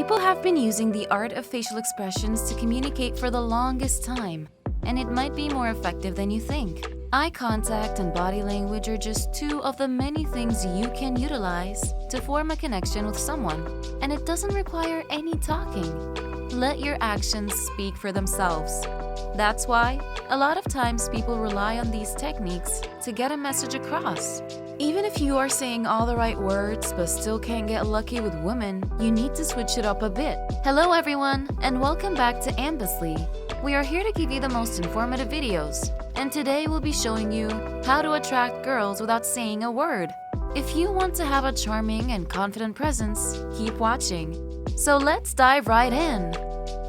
People have been using the art of facial expressions to communicate for the longest time, and it might be more effective than you think. Eye contact and body language are just two of the many things you can utilize to form a connection with someone, and it doesn't require any talking. Let your actions speak for themselves. That's why a lot of times people rely on these techniques to get a message across. Even if you are saying all the right words but still can't get lucky with women, you need to switch it up a bit. Hello everyone, and welcome back to Ambestlie. We are here to give you the most informative videos, and today we'll be showing you how to attract girls without saying a word. If you want to have a charming and confident presence, keep watching. So let's dive right in.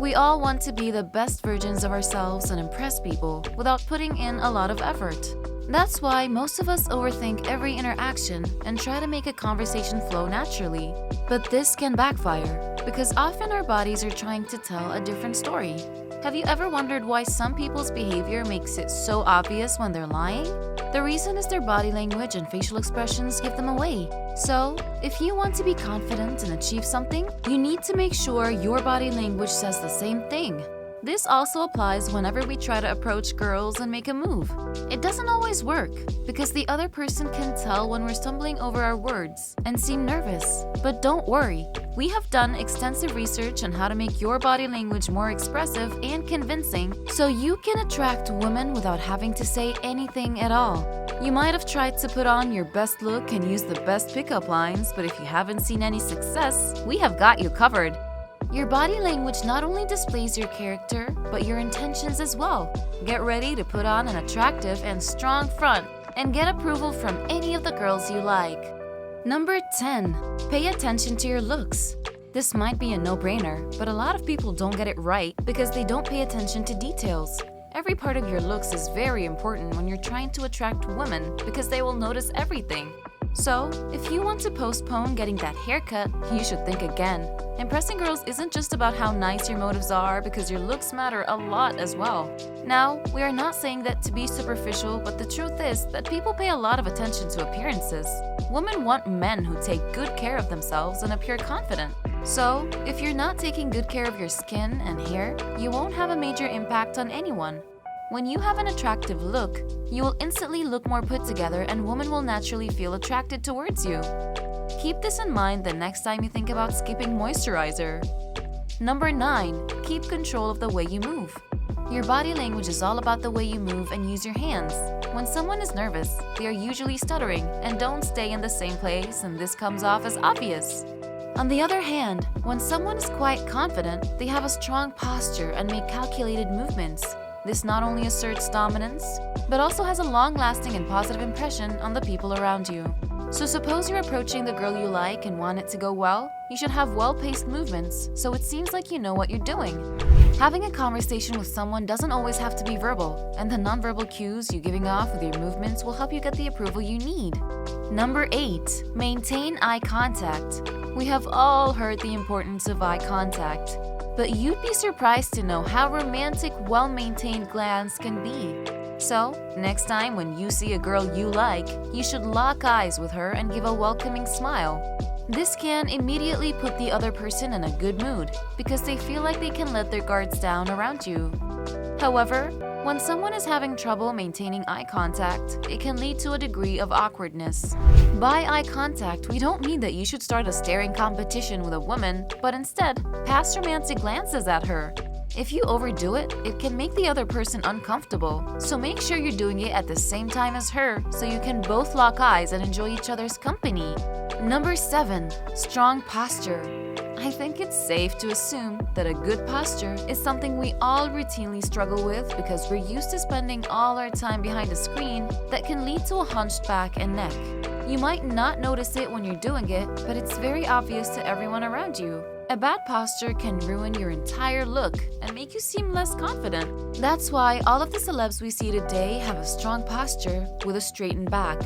We all want to be the best versions of ourselves and impress people without putting in a lot of effort. That's why most of us overthink every interaction and try to make a conversation flow naturally. But this can backfire, because often our bodies are trying to tell a different story. Have you ever wondered why some people's behavior makes it so obvious when they're lying? The reason is their body language and facial expressions give them away. So, if you want to be confident and achieve something, you need to make sure your body language says the same thing. This also applies whenever we try to approach girls and make a move. It doesn't always work, because the other person can tell when we're stumbling over our words and seem nervous. But don't worry, we have done extensive research on how to make your body language more expressive and convincing so you can attract women without having to say anything at all. You might have tried to put on your best look and use the best pickup lines, but if you haven't seen any success, we have got you covered. Your body language not only displays your character, but your intentions as well. Get ready to put on an attractive and strong front and get approval from any of the girls you like. Number 10. Pay attention to your looks. This might be a no-brainer, but a lot of people don't get it right because they don't pay attention to details. Every part of your looks is very important when you're trying to attract women because they will notice everything. So, if you want to postpone getting that haircut, you should think again. Impressing girls isn't just about how nice your motives are, because your looks matter a lot as well. Now, we are not saying that to be superficial, but the truth is that people pay a lot of attention to appearances. Women want men who take good care of themselves and appear confident. So, if you're not taking good care of your skin and hair, you won't have a major impact on anyone. When you have an attractive look, you will instantly look more put together and women will naturally feel attracted towards you. Keep this in mind the next time you think about skipping moisturizer. Number 9. Keep control of the way you move. Your body language is all about the way you move and use your hands. When someone is nervous, they are usually stuttering and don't stay in the same place, and this comes off as obvious. On the other hand, when someone is quite confident, they have a strong posture and make calculated movements. This not only asserts dominance, but also has a long-lasting and positive impression on the people around you. So suppose you're approaching the girl you like and want it to go well, you should have well-paced movements, so it seems like you know what you're doing. Having a conversation with someone doesn't always have to be verbal, and the nonverbal cues you're giving off with your movements will help you get the approval you need. Number 8. Maintain eye contact. We have all heard the importance of eye contact, but you'd be surprised to know how romantic well-maintained glance can be. So, next time when you see a girl you like, you should lock eyes with her and give a welcoming smile. This can immediately put the other person in a good mood because they feel like they can let their guards down around you. However, when someone is having trouble maintaining eye contact, it can lead to a degree of awkwardness. By eye contact, we don't mean that you should start a staring competition with a woman, but instead, pass romantic glances at her. If you overdo it, it can make the other person uncomfortable, so make sure you're doing it at the same time as her so you can both lock eyes and enjoy each other's company. Number 7. Strong posture. I think it's safe to assume that a good posture is something we all routinely struggle with because we're used to spending all our time behind a screen that can lead to a hunched back and neck. You might not notice it when you're doing it, but it's very obvious to everyone around you. A bad posture can ruin your entire look and make you seem less confident. That's why all of the celebs we see today have a strong posture with a straightened back.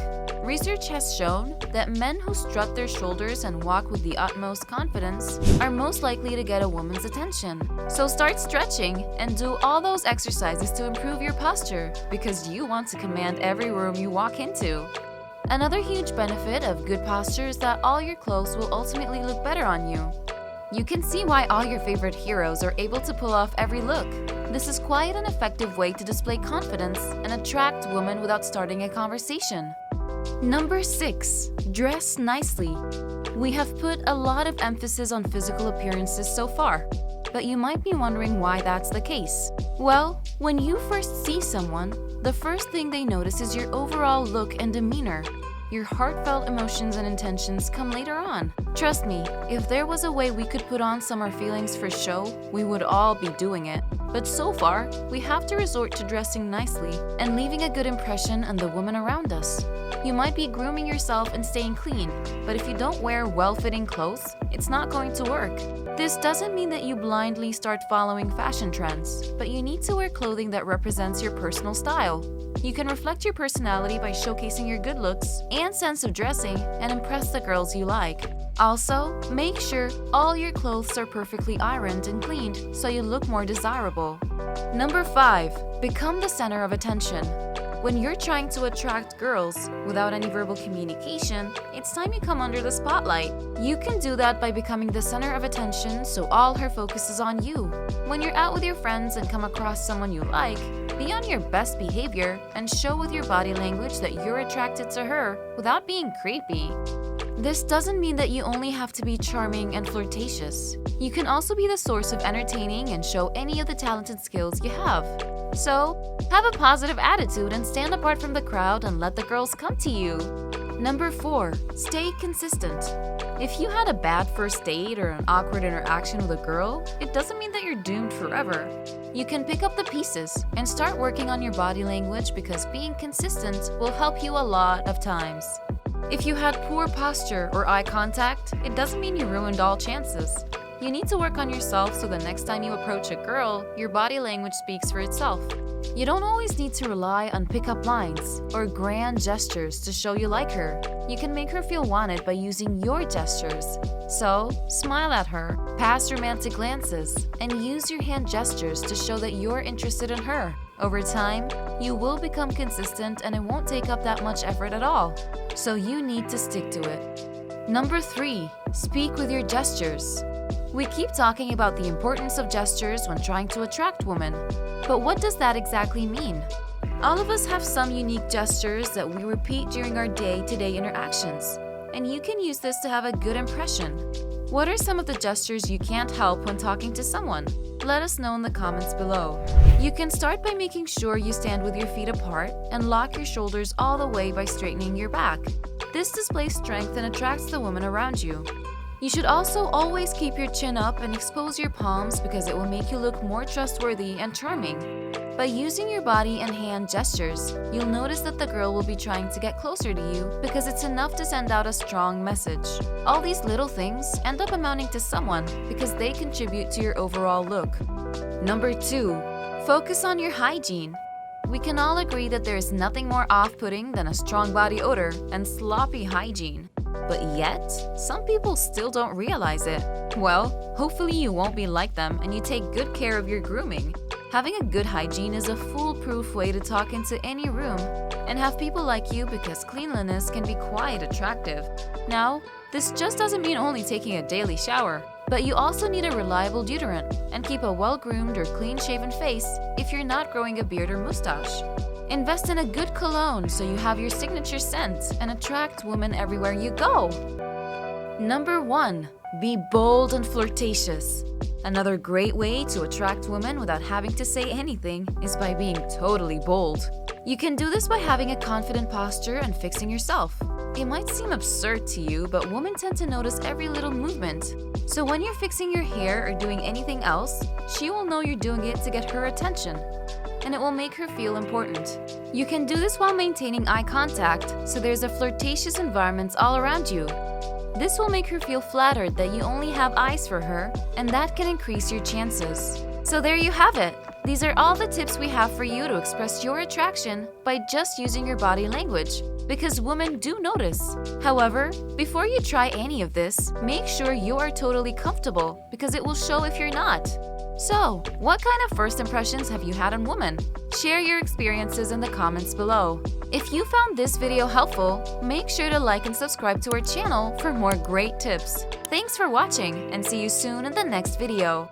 Research has shown that men who strut their shoulders and walk with the utmost confidence are most likely to get a woman's attention. So start stretching and do all those exercises to improve your posture because you want to command every room you walk into. Another huge benefit of good posture is that all your clothes will ultimately look better on you. You can see why all your favorite heroes are able to pull off every look. This is quite an effective way to display confidence and attract women without starting a conversation. Number 6. Dress nicely. We have put a lot of emphasis on physical appearances so far, but you might be wondering why that's the case. Well, when you first see someone, the first thing they notice is your overall look and demeanor. Your heartfelt emotions and intentions come later on. Trust me, if there was a way we could put on some of our feelings for show, we would all be doing it. But so far, we have to resort to dressing nicely and leaving a good impression on the women around us. You might be grooming yourself and staying clean, but if you don't wear well-fitting clothes, it's not going to work. This doesn't mean that you blindly start following fashion trends, but you need to wear clothing that represents your personal style. You can reflect your personality by showcasing your good looks and sense of dressing and impress the girls you like. Also, make sure all your clothes are perfectly ironed and cleaned so you look more desirable. Number 5. Become the center of attention. When you're trying to attract girls without any verbal communication, it's time you come under the spotlight. You can do that by becoming the center of attention so all her focus is on you. When you're out with your friends and come across someone you like, be on your best behavior and show with your body language that you're attracted to her without being creepy. This doesn't mean that you only have to be charming and flirtatious. You can also be the source of entertaining and show any of the talented skills you have. So, have a positive attitude and stand apart from the crowd and let the girls come to you. Number 4. Stay consistent. If you had a bad first date or an awkward interaction with a girl, it doesn't mean that you're doomed forever. You can pick up the pieces and start working on your body language because being consistent will help you a lot of times. If you had poor posture or eye contact, it doesn't mean you ruined all chances. You need to work on yourself so the next time you approach a girl, your body language speaks for itself. You don't always need to rely on pickup lines or grand gestures to show you like her. You can make her feel wanted by using your gestures. So, smile at her, pass romantic glances, and use your hand gestures to show that you're interested in her. Over time, you will become consistent and it won't take up that much effort at all. So you need to stick to it. Number 3. Speak with your gestures. We keep talking about the importance of gestures when trying to attract women. But what does that exactly mean? All of us have some unique gestures that we repeat during our day-to-day interactions, and you can use this to have a good impression. What are some of the gestures you can't help when talking to someone? Let us know in the comments below. You can start by making sure you stand with your feet apart and lock your shoulders all the way by straightening your back. This displays strength and attracts the woman around you. You should also always keep your chin up and expose your palms because it will make you look more trustworthy and charming. By using your body and hand gestures, you'll notice that the girl will be trying to get closer to you because it's enough to send out a strong message. All these little things end up amounting to someone because they contribute to your overall look. Number 2. Focus on your hygiene. We can all agree that there is nothing more off-putting than a strong body odor and sloppy hygiene. But yet, some people still don't realize it. Well, hopefully you won't be like them and you take good care of your grooming. Having a good hygiene is a foolproof way to talk into any room and have people like you because cleanliness can be quite attractive. Now, this just doesn't mean only taking a daily shower, but you also need a reliable deodorant and keep a well-groomed or clean-shaven face if you're not growing a beard or mustache. Invest in a good cologne so you have your signature scent and attract women everywhere you go. Number 1. Be bold and flirtatious. Another great way to attract women without having to say anything is by being totally bold. You can do this by having a confident posture and fixing yourself. It might seem absurd to you, but women tend to notice every little movement. So when you're fixing your hair or doing anything else, she will know you're doing it to get her attention, and it will make her feel important. You can do this while maintaining eye contact, so there's a flirtatious environment all around you. This will make her feel flattered that you only have eyes for her, and that can increase your chances. So there you have it. These are all the tips we have for you to express your attraction by just using your body language, because women do notice. However, before you try any of this, make sure you are totally comfortable because it will show if you're not. So, what kind of first impressions have you had on women? Share your experiences in the comments below. If you found this video helpful, make sure to like and subscribe to our channel for more great tips. Thanks for watching, and see you soon in the next video.